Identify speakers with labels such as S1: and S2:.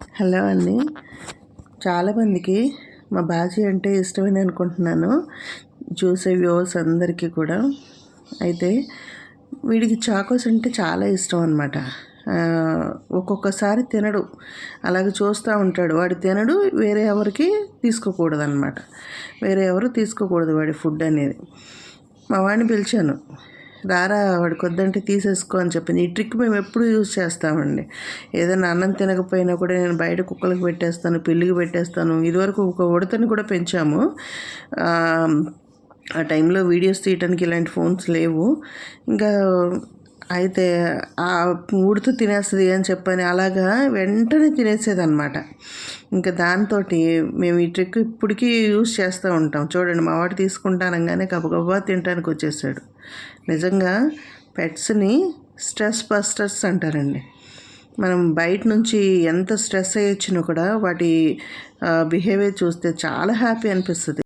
S1: Hello అండి. చాలామందికి మా బాజీ అంటే ఇష్టమని అనుకుంటున్నాను, చూసే వ్యూవర్స్ అందరికీ కూడా. అయితే వీడికి చాకోస్ అంటే చాలా ఇష్టం అనమాట. ఒక్కొక్కసారి తినడు, అలాగే చూస్తూ ఉంటాడు. వాడు తినడు, వేరే ఎవరికి తీసుకోకూడదు అనమాట. వేరే ఎవరు తీసుకోకూడదు వాడి ఫుడ్ అనేది. మా వాడిని పిలిచాను, రారా వాడికి వద్దంటే తీసేసుకో అని చెప్పింది. ఈ ట్రిక్ మేము ఎప్పుడు యూజ్ చేస్తామండి. ఏదైనా అన్నం తినకపోయినా కూడా నేను బయట కుక్కలకు పెట్టేస్తాను, పిల్లికి పెట్టేస్తాను. ఇదివరకు ఒక ఉడతని కూడా పెంచాము. ఆ టైంలో వీడియోస్ తీయడానికి ఇలాంటి ఫోన్స్ లేవు. ఇంకా అయితే ఆ ఉడుతూ తినేస్తుంది అని చెప్పని అలాగా వెంటనే తినేసేదన్నమాట. ఇంకా దాంతో మేము ఈ ట్రిక్ ఇప్పటికీ యూజ్ చేస్తూ ఉంటాం. చూడండి, మా వాడు తీసుకుంటానగానే గబగబా తినడానికి వచ్చేసాడు. నిజంగా పెట్స్ని స్ట్రెస్ బస్టర్స్ అంటారండి. మనం బయట నుంచి ఎంత స్ట్రెస్ అయ్యి వచ్చినా కూడా వాటి బిహేవియర్ చూస్తే చాలా హ్యాపీ అనిపిస్తుంది.